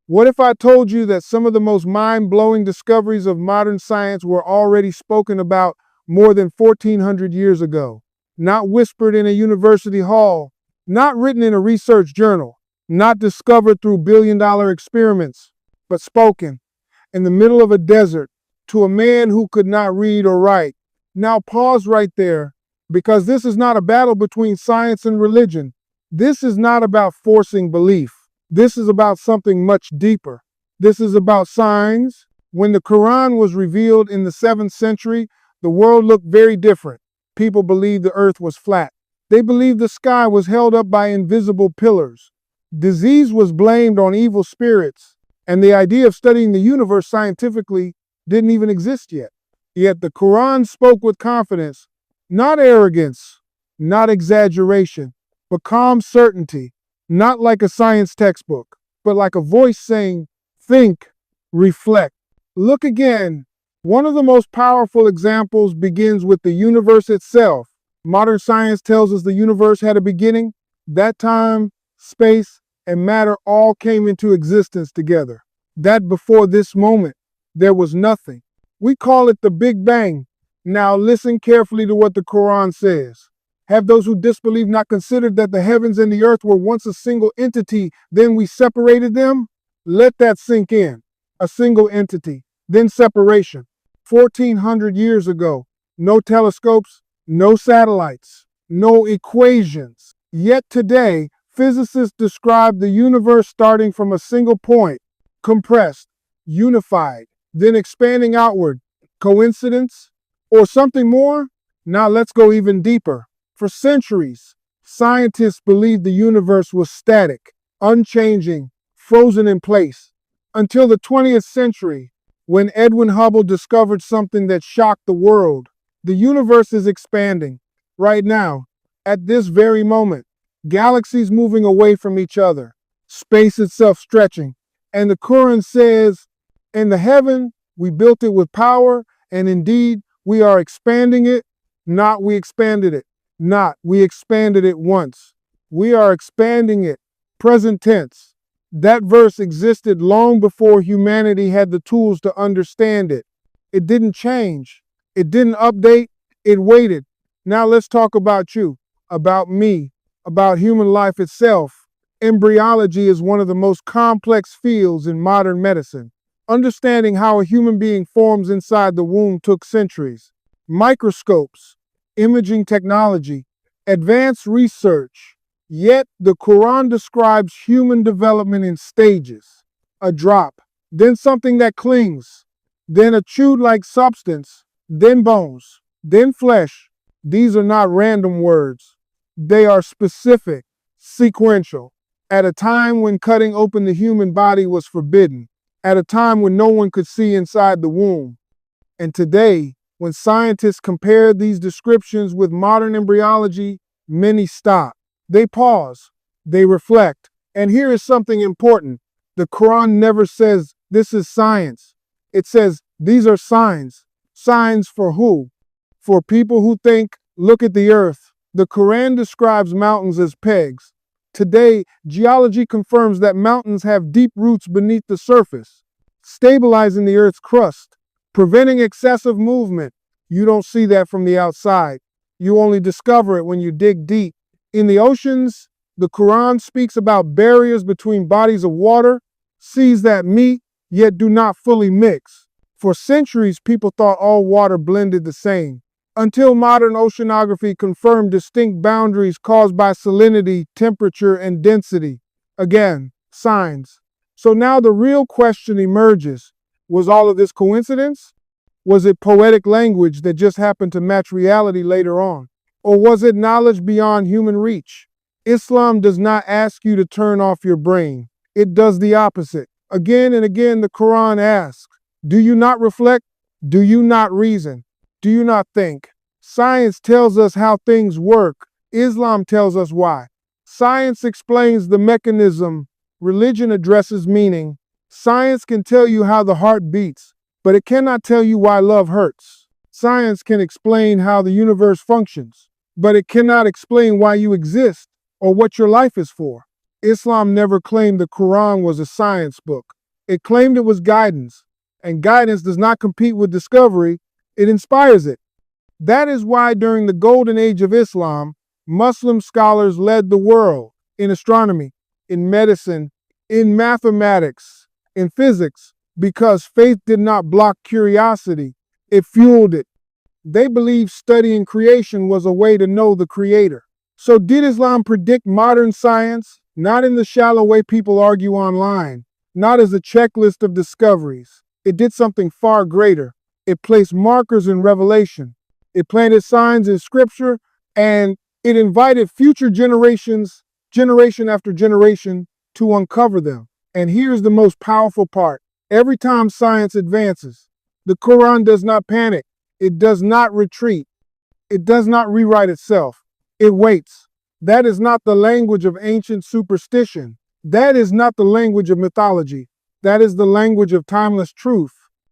What if I told you that some of the most mind-blowing discoveries of modern science were already spoken about more than 1400 years ago? Not whispered in a university hall, not written in a research journal, not discovered through billion-dollar experiments, but spoken in the middle of a desert to a man who could not read or write. Now pause right there, because this is not a battle between science and religion. This is not about forcing belief. This is about something much deeper. This is about signs. When the Quran was revealed in the 7th century, the world looked very different. People believed the earth was flat. They believed the sky was held up by invisible pillars. Disease was blamed on evil spirits, and the idea of studying the universe scientifically didn't even exist yet. Yet the Quran spoke with confidence, not arrogance, not exaggeration, but calm certainty. Not like a science textbook, but like a voice saying, think, reflect. Look again. One of the most powerful examples begins with the universe itself. Modern science tells us the universe had a beginning. That time, space, and matter all came into existence together. That before this moment, there was nothing. We call it the Big Bang. Now listen carefully to what the Quran says. Have those who disbelieve not considered that the heavens and the earth were once a single entity, then we separated them? Let that sink in. A single entity, then separation. 1400 years ago, no telescopes, no satellites, no equations. Yet today, physicists describe the universe starting from a single point, compressed, unified, then expanding outward. Coincidence? Or something more? Now let's go even deeper. For centuries, scientists believed the universe was static, unchanging, frozen in place, until the 20th century, when Edwin Hubble discovered something that shocked the world. The universe is expanding. Right now, at this very moment, galaxies moving away from each other, space itself stretching. And the Quran says, in the heaven, we built it with power, and indeed, we are expanding it, not we expanded it. Not, we expanded it once. We are expanding it. Present tense. That verse existed long before humanity had the tools to understand it. It didn't change. It didn't update. It waited. Now let's talk about you, about me, about human life itself. Embryology is one of the most complex fields in modern medicine. Understanding how a human being forms inside the womb took centuries. Microscopes, imaging technology, advanced research. Yet the Quran describes human development in stages. A drop, then something that clings, then a chewed-like substance, then bones, then flesh. These are not random words. They are specific, sequential. At a time when cutting open the human body was forbidden. At a time when no one could see inside the womb. And today, when scientists compare these descriptions with modern embryology, many stop. They pause. They reflect. And here is something important. The Quran never says, this is science. It says, these are signs. Signs for who? For people who think, look at the earth. The Quran describes mountains as pegs. Today, geology confirms that mountains have deep roots beneath the surface, stabilizing the earth's crust, preventing excessive movement. You don't see that from the outside. You only discover it when you dig deep. In the oceans, the Quran speaks about barriers between bodies of water, seas that meet, yet do not fully mix. For centuries, people thought all water blended the same, until modern oceanography confirmed distinct boundaries caused by salinity, temperature, and density. Again, signs. So now the real question emerges. Was all of this coincidence? Was it poetic language that just happened to match reality later on? Or was it knowledge beyond human reach? Islam does not ask you to turn off your brain. It does the opposite. Again and again, the Quran asks, do you not reflect? Do you not reason? Do you not think? Science tells us how things work. Islam tells us why. Science explains the mechanism. Religion addresses meaning. Science can tell you how the heart beats, but it cannot tell you why love hurts. Science can explain how the universe functions, but it cannot explain why you exist or what your life is for. Islam never claimed the Quran was a science book. It claimed it was guidance, and guidance does not compete with discovery, it inspires it. That is why during the golden age of Islam, Muslim scholars led the world in astronomy, in medicine, in mathematics, in physics, because faith did not block curiosity, it fueled it. They believed studying creation was a way to know the Creator. So did Islam predict modern science? Not in the shallow way people argue online, not as a checklist of discoveries. It did something far greater. It placed markers in revelation. It planted signs in scripture, and it invited future generations, generation after generation, to uncover them. And here's the most powerful part. Every time science advances, the Quran does not panic. It does not retreat. It does not rewrite itself. It waits. That is not the language of ancient superstition. That is not the language of mythology. That is the language of timeless truth.